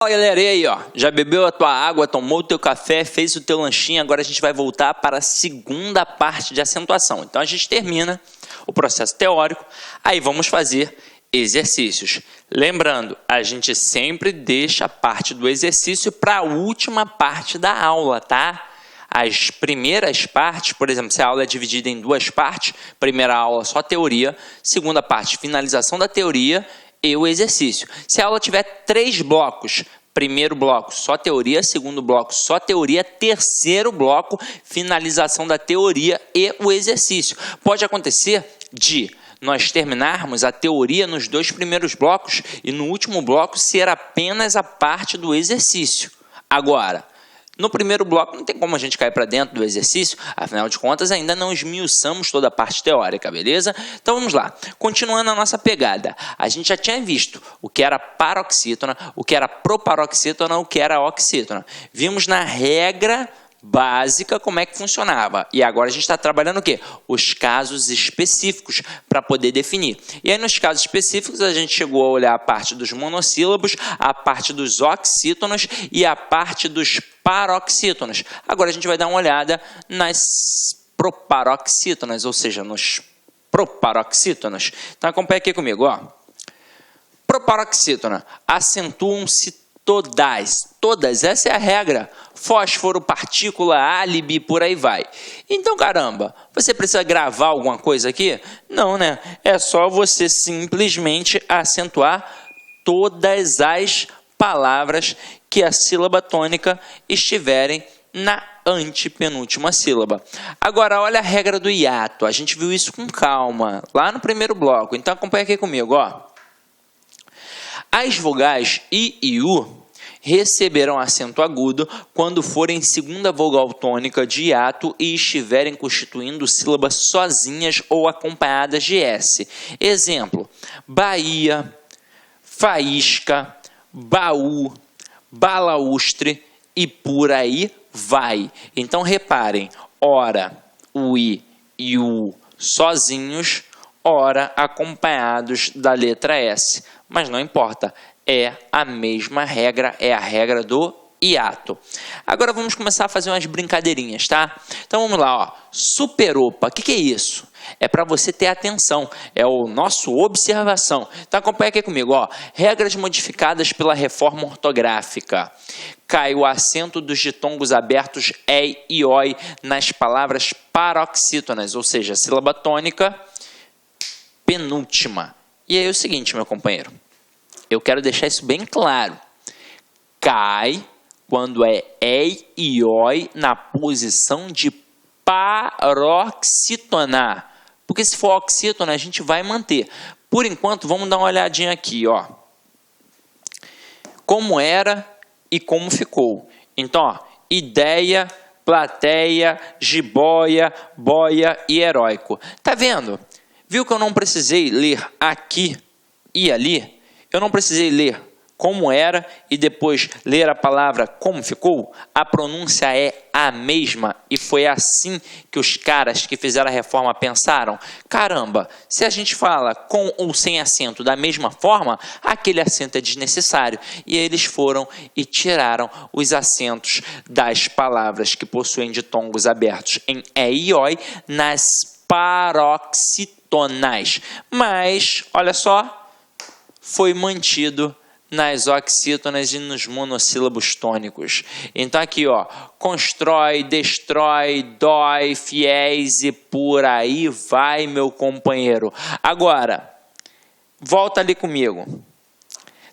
Fala galera, e aí ó, já bebeu a tua água, tomou o teu café, fez o teu lanchinho, agora a gente vai voltar para a segunda parte de acentuação. Então a gente termina o processo teórico, aí vamos fazer exercícios. Lembrando, a gente sempre deixa a parte do exercício para a última parte da aula, tá? As primeiras partes, por exemplo, se a aula é dividida em duas partes, primeira aula só teoria, segunda parte finalização da teoria e o exercício. Se a aula tiver 3 blocos, primeiro bloco só teoria, segundo bloco só teoria, terceiro bloco finalização da teoria e o exercício. Pode acontecer de nós terminarmos a teoria nos 2 primeiros blocos e no último bloco ser apenas a parte do exercício. Agora, no primeiro bloco não tem como a gente cair para dentro do exercício, afinal de contas ainda não esmiuçamos toda a parte teórica, beleza? Então vamos lá, continuando a nossa pegada. A gente já tinha visto o que era paroxítona, o que era proparoxítona, o que era oxítona. Vimos na regra básica como é que funcionava. E agora a gente está trabalhando o quê? Os casos específicos para poder definir. E aí nos casos específicos a gente chegou a olhar a parte dos monossílabos, a parte dos oxítonos e a parte dos paroxítonos. Agora a gente vai dar uma olhada nas proparoxítonas, ou seja, nos proparoxítonos. Então acompanha aqui comigo, ó. Proparoxítona, acentuam-se todas, essa é a regra. Fósforo, partícula, álibi, por aí vai. Então, caramba, você precisa gravar alguma coisa aqui? Não, né? É só você simplesmente acentuar todas as palavras que a sílaba tônica estiverem na antepenúltima sílaba. Agora, olha a regra do hiato. A gente viu isso com calma lá no primeiro bloco. Então, acompanha aqui comigo, ó. As vogais I e U receberão acento agudo quando forem segunda vogal tônica de hiato e estiverem constituindo sílabas sozinhas ou acompanhadas de S. Exemplo, Bahia, faísca, baú, balaústre e por aí vai. Então reparem, ora o I e o U sozinhos, ora acompanhados da letra S. Mas não importa, é a mesma regra, é a regra do hiato. Agora vamos começar a fazer umas brincadeirinhas, tá? Então vamos lá, ó. Superopa, o que é isso? É para você ter atenção, é o nosso observação. Então acompanha aqui comigo, ó. Regras modificadas pela reforma ortográfica. Cai o acento dos ditongos abertos E e OI nas palavras paroxítonas, ou seja, sílaba tônica penúltima. E aí é o seguinte, meu companheiro, eu quero deixar isso bem claro. Cai quando é E e OI na posição de paroxítona. Porque se for oxítona, a gente vai manter. Por enquanto, vamos dar uma olhadinha aqui, ó. Como era e como ficou. Então, ó, ideia, plateia, jiboia, boia e heróico. Tá vendo? Viu que eu não precisei ler aqui e ali? Eu não precisei ler como era e depois ler a palavra como ficou? A pronúncia é a mesma e foi assim que os caras que fizeram a reforma pensaram. Caramba, se a gente fala com ou sem acento da mesma forma, aquele acento é desnecessário. E eles foram e tiraram os acentos das palavras que possuem ditongos abertos em E e OI nas paroxitonais. Mas, olha só, foi mantido nas oxítonas e nos monossílabos tônicos. Então aqui, ó, constrói, destrói, dói, fiéis e por aí vai, meu companheiro. Agora, volta ali comigo.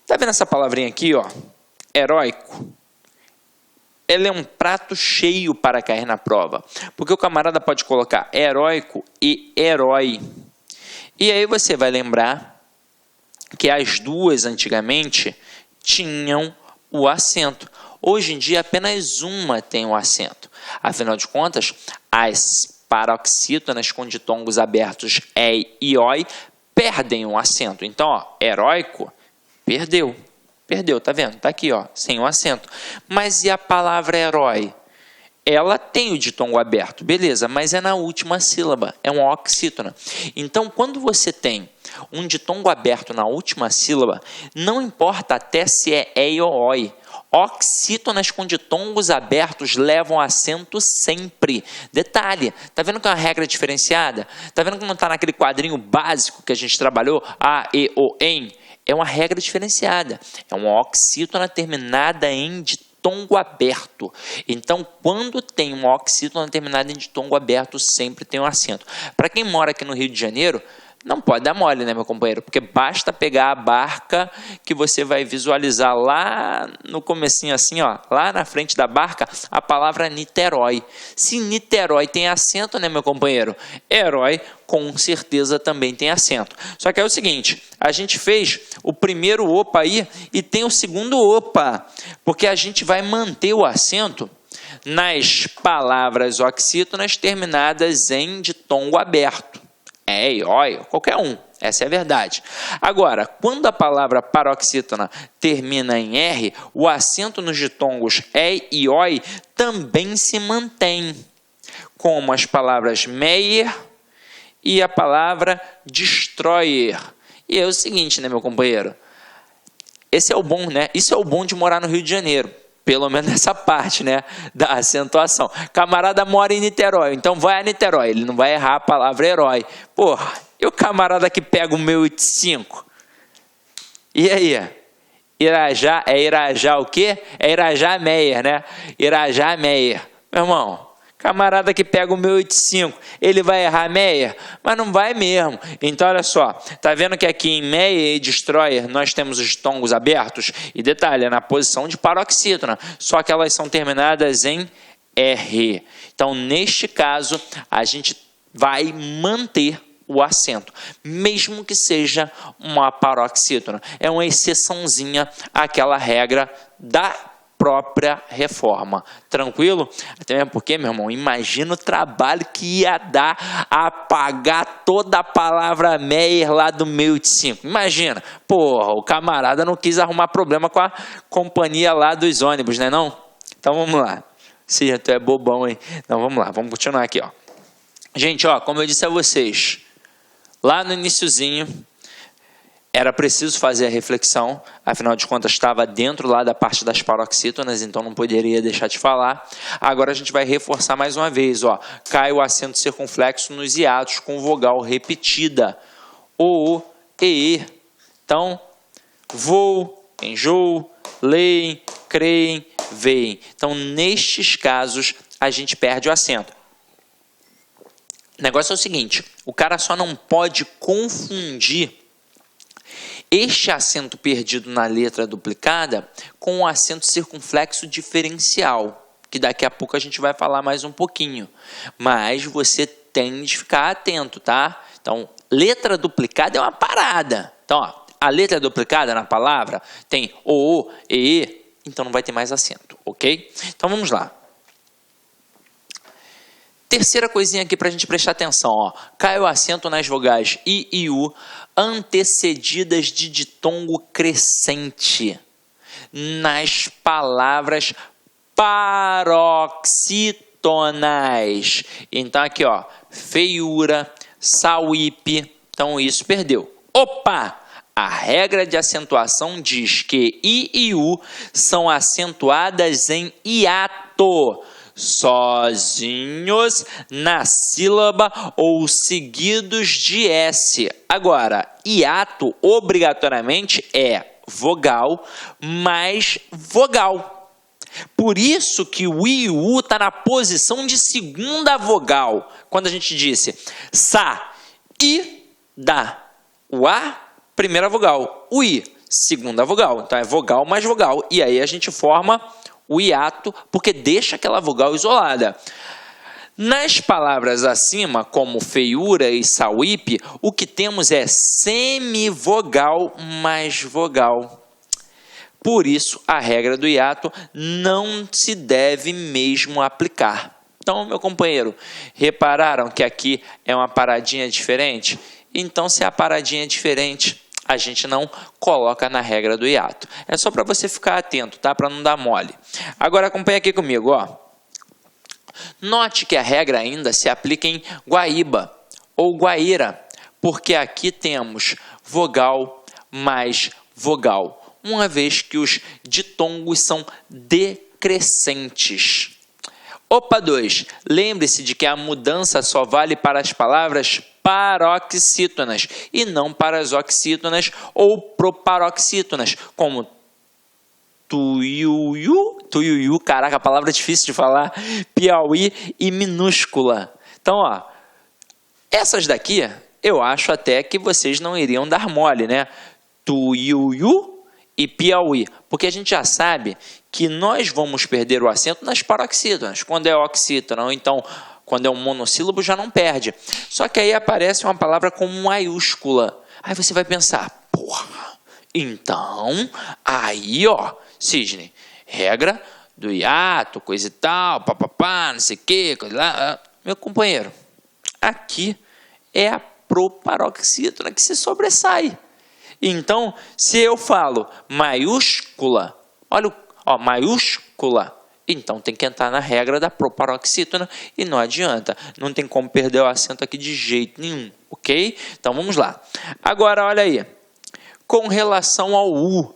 Tá vendo essa palavrinha aqui, ó? Heróico. Ela é um prato cheio para cair na prova, porque o camarada pode colocar heróico e herói. E aí você vai lembrar que as duas antigamente tinham o acento. Hoje em dia apenas uma tem o acento. Afinal de contas, as paroxítonas com ditongos abertos E e OI perdem o acento. Então, ó, heróico, perdeu. Perdeu, tá vendo? Tá aqui, ó, sem o acento. Mas e a palavra herói? ela tem o ditongo aberto, beleza, mas é na última sílaba, é uma oxítona. Então, quando você tem um ditongo aberto na última sílaba, não importa até se é e ou oi. Oxítonas com ditongos abertos levam acento sempre. Detalhe, tá vendo que é uma regra diferenciada? Tá vendo que não está naquele quadrinho básico que a gente trabalhou? A, e, o, em. É uma regra diferenciada. É uma oxítona terminada em ditongo aberto. Então, quando tem uma oxítona terminada em ditongo aberto, sempre tem um acento. Para quem mora aqui no Rio de Janeiro, não pode dar mole, né, meu companheiro? Porque basta pegar a barca que você vai visualizar lá no comecinho assim, ó, lá na frente da barca, a palavra Niterói. Se Niterói tem acento, né, meu companheiro? Herói, com certeza, também tem acento. Só que é o seguinte, a gente fez o primeiro opa aí e tem o segundo opa, porque a gente vai manter o acento nas palavras oxítonas terminadas em ditongo aberto. É, oi, qualquer um, essa é a verdade. Agora, quando a palavra paroxítona termina em R, o acento nos ditongos e oi também se mantém, como as palavras Meyer e a palavra destroyer. E é o seguinte, né, meu companheiro? Esse é o bom, né? Isso é o bom de morar no Rio de Janeiro. Pelo menos essa parte, né, da acentuação. Camarada mora em Niterói, então vai a Niterói. Ele não vai errar a palavra herói. Porra, e o camarada que pega o 1085? E aí? Irajá, é Irajá o quê? É Irajá Meyer, né? Irajá Meyer. Meu irmão, camarada que pega o 1085, ele vai errar Meyer? Mas não vai mesmo. Então, olha só, tá vendo que aqui em Meyer e Destroyer nós temos os ditongos abertos? E detalhe, é na posição de paroxítona, só que elas são terminadas em R. Então, neste caso, a gente vai manter o acento, mesmo que seja uma paroxítona. É uma exceçãozinha àquela regra da própria reforma. Tranquilo? Até mesmo porque, meu irmão, imagina o trabalho que ia dar apagar toda a palavra Meyer lá do 1085. Imagina. Porra, o camarada não quis arrumar problema com a companhia lá dos ônibus, né não? Então vamos lá. Sim, tu é bobão, hein? Então vamos lá, vamos continuar aqui, ó. Gente, ó, como eu disse a vocês, lá no iniciozinho, era preciso fazer a reflexão, afinal de contas estava dentro lá da parte das paroxítonas, então não poderia deixar de falar. Agora a gente vai reforçar mais uma vez, ó. Cai o acento circunflexo nos hiatos com vogal repetida. O, e. Então, vou, enjoo, leem, creem, veem. Então, nestes casos, a gente perde o acento. O negócio é o seguinte, o cara só não pode confundir este acento perdido na letra duplicada com o acento circunflexo diferencial, que daqui a pouco a gente vai falar mais um pouquinho. Mas você tem de ficar atento, tá? Então, letra duplicada é uma parada. Então, ó, a letra duplicada na palavra tem o, e, então não vai ter mais acento, ok? Então, vamos lá. Terceira coisinha aqui para a gente prestar atenção, ó. Cai o acento nas vogais I e U, antecedidas de ditongo crescente, nas palavras paroxítonas. Então, aqui, ó, feiura, sauípe, então isso perdeu. Opa! A regra de acentuação diz que I e U são acentuadas em hiato, sozinhos na sílaba ou seguidos de S. Agora, hiato obrigatoriamente é vogal mais vogal. Por isso que o I e o U está na posição de segunda vogal. Quando a gente disse sa, I, dá. O A, primeira vogal. O I, segunda vogal. Então é vogal mais vogal. E aí a gente forma o hiato, porque deixa aquela vogal isolada. Nas palavras acima, como feiura e sauípe, o que temos é semivogal mais vogal. Por isso, a regra do hiato não se deve mesmo aplicar. Então, meu companheiro, repararam que aqui é uma paradinha diferente? Então, se a paradinha é diferente, a gente não coloca na regra do hiato. É só para você ficar atento, tá? Para não dar mole. Agora acompanha aqui comigo, ó. Note que a regra ainda se aplica em Guaíba ou Guaíra, porque aqui temos vogal mais vogal, uma vez que os ditongos são decrescentes. Opa 2, lembre-se de que a mudança só vale para as palavras paroxítonas e não para as oxítonas ou proparoxítonas, como tuiuiu, caraca, a palavra é difícil de falar, Piauí e minúscula. Então, ó, essas daqui eu acho até que vocês não iriam dar mole, né? Tuiuiu e Piauí, porque a gente já sabe que nós vamos perder o acento nas paroxítonas, quando é oxítona, ou então quando é um monossílabo já não perde. Só que aí aparece uma palavra com maiúscula. Aí você vai pensar, porra, então, aí ó, Cisne, regra do hiato, coisa e tal, papapá, não sei o que, coisa lá. Meu companheiro, aqui é a proparoxítona que se sobressai. Então, se eu falo maiúscula, olha, ó, maiúscula, então tem que entrar na regra da proparoxítona e não adianta. Não tem como perder o acento aqui de jeito nenhum, ok? Então, vamos lá. Agora, olha aí. Com relação ao U,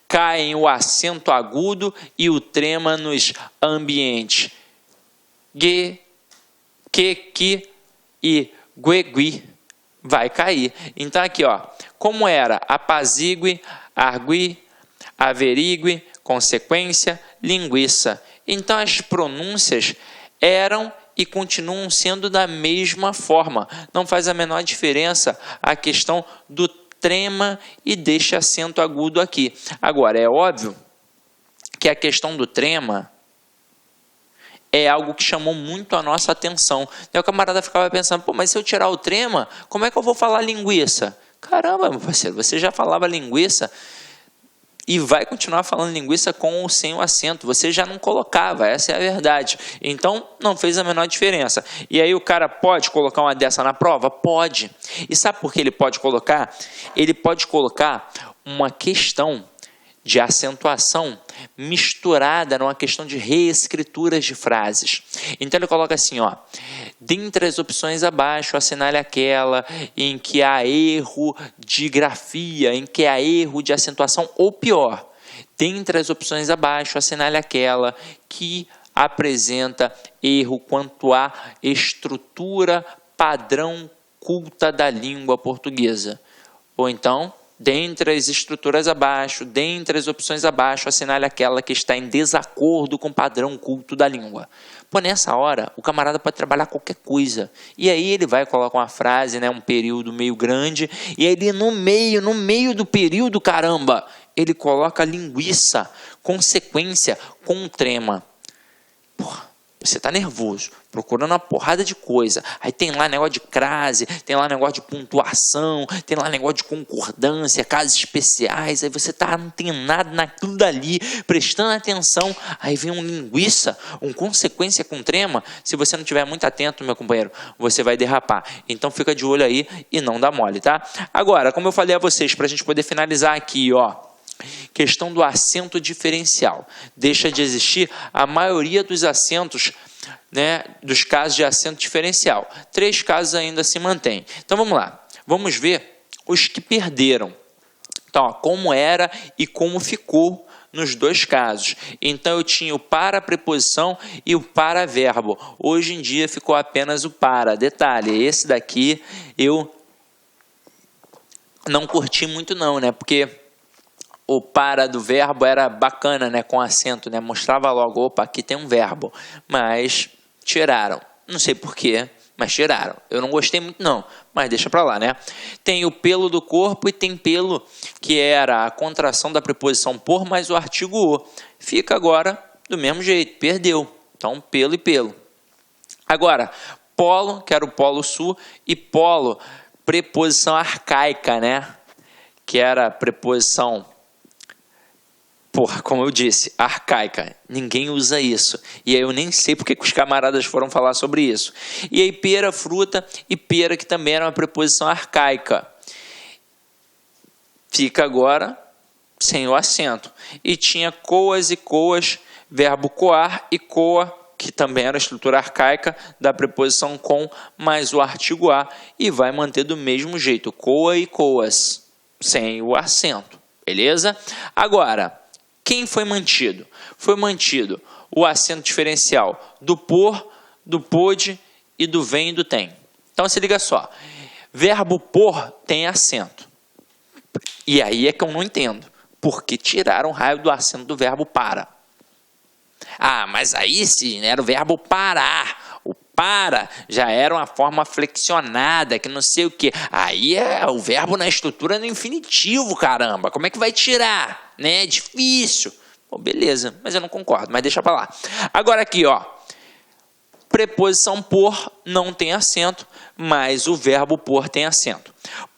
caem o acento agudo e o trema nos ambientes G, que e guegui. Vai cair. Então, aqui, ó, como era apazigue, argui, averigue, consequência, linguiça. Então, as pronúncias eram e continuam sendo da mesma forma. Não faz a menor diferença a questão do trema e deste acento agudo aqui. Agora, é óbvio que a questão do trema é algo que chamou muito a nossa atenção. Aí o camarada ficava pensando, pô, mas se eu tirar o trema, como é que eu vou falar linguiça? Caramba, meu parceiro, você já falava linguiça e vai continuar falando linguiça com ou sem o acento. Você já não colocava, essa é a verdade. Então, não fez a menor diferença. E aí o cara pode colocar uma dessa na prova? Pode. E sabe por que ele pode colocar? Ele pode colocar uma questão de acentuação misturada numa questão de reescrituras de frases. Então ele coloca assim, ó, dentre as opções abaixo, assinale aquela em que há erro de grafia, em que há erro de acentuação, ou pior, dentre as opções abaixo, assinale aquela que apresenta erro quanto à estrutura padrão culta da língua portuguesa. Ou então, dentre as estruturas abaixo, dentre as opções abaixo, assinale aquela que está em desacordo com o padrão culto da língua. Pô, nessa hora, o camarada pode trabalhar qualquer coisa. E aí ele vai colocar uma frase, né, um período meio grande, e aí ele no meio do período, caramba, ele coloca linguiça, consequência com trema. Porra. Você está nervoso, procurando uma porrada de coisa. Aí tem lá negócio de crase, tem lá negócio de pontuação, tem lá negócio de concordância, casos especiais. Aí você está antenado naquilo dali, prestando atenção. Aí vem um linguiça, um consequência com trema. Se você não estiver muito atento, meu companheiro, você vai derrapar. Então fica de olho aí e não dá mole, tá? Agora, como eu falei a vocês, para a gente poder finalizar aqui, ó. Questão do acento diferencial. Deixa de existir a maioria dos acentos, né, dos casos de acento diferencial. 3 casos ainda se mantêm. Então vamos lá. Vamos ver os que perderam. Então, ó, como era e como ficou nos 2 casos. Então eu tinha o para preposição e o para verbo. Hoje em dia ficou apenas o para. Detalhe, esse daqui eu não curti muito não, né? Porque o para do verbo era bacana, né, com acento, né, mostrava logo, opa, aqui tem um verbo, mas tiraram, não sei porquê, mas tiraram, eu não gostei muito não, mas deixa pra lá, né. Tem o pelo do corpo e tem pelo, que era a contração da preposição por mais o artigo o, fica agora do mesmo jeito, perdeu, então pelo e pelo. Agora, polo, que era o polo sul, e polo, preposição arcaica, né, que era a preposição, porra, como eu disse, arcaica. Ninguém usa isso. E aí eu nem sei porque que os camaradas foram falar sobre isso. E aí pera, fruta e pera, que também era uma preposição arcaica. Fica agora sem o acento. E tinha coas e coas, verbo coar e coa, que também era a estrutura arcaica da preposição com mais o artigo a, e vai manter do mesmo jeito, coa e coas, sem o acento, beleza? Agora, quem foi mantido? Foi mantido o acento diferencial do por, do pôde e do vem e do tem. Então, se liga só, verbo por tem acento. E aí é que eu não entendo, porque tiraram o raio do acento do verbo para. Ah, mas aí sim, era o verbo parar. O para já era uma forma flexionada, que não sei o quê. Aí é o verbo na estrutura no infinitivo, caramba. Como é que vai tirar? Né? É difícil. Bom, beleza, mas eu não concordo, mas deixa pra lá. Agora aqui, ó. Preposição por não tem acento, mas o verbo por tem acento.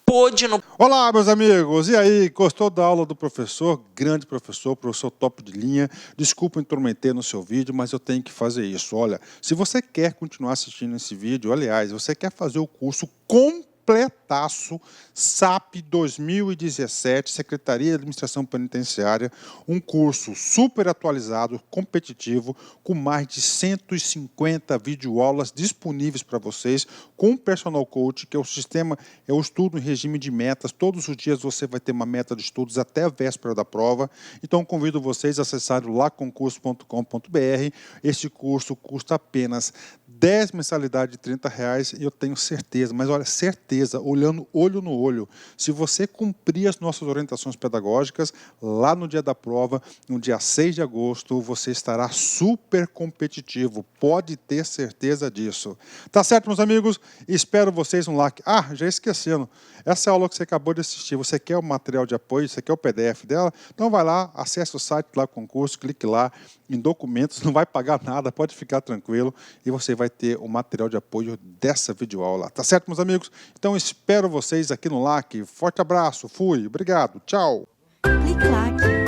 Pôde no... Olá, meus amigos! E aí, gostou da aula do professor? Grande professor top de linha. Desculpa intrometer no seu vídeo, mas eu tenho que fazer isso. Olha, se você quer continuar assistindo esse vídeo, aliás, você quer fazer o curso completaço SAP 2017, Secretaria de Administração Penitenciária, um curso super atualizado, competitivo, com mais de 150 videoaulas disponíveis para vocês, com o Personal Coach, que é o sistema, é o estudo em regime de metas. Todos os dias você vai ter uma meta de estudos até a véspera da prova. Então, convido vocês a acessarem o laconcurso.com.br. Este curso custa apenas 10 mensalidades de R$30 e eu tenho certeza, mas olha, certeza, olhando olho no olho, se você cumprir as nossas orientações pedagógicas, lá no dia da prova, no dia 6 de agosto, você estará super competitivo, pode ter certeza disso. Tá certo, meus amigos? Espero vocês no like. Ah, já esquecendo, essa aula que você acabou de assistir, você quer o material de apoio, você quer o PDF dela? Então vai lá, acesse o site lá, concurso, clique lá em documentos, não vai pagar nada, pode ficar tranquilo, e você vai ter o material de apoio dessa videoaula. Tá certo, meus amigos? Então espero vocês aqui no LAC. Forte abraço, fui, obrigado, tchau! Clique lá.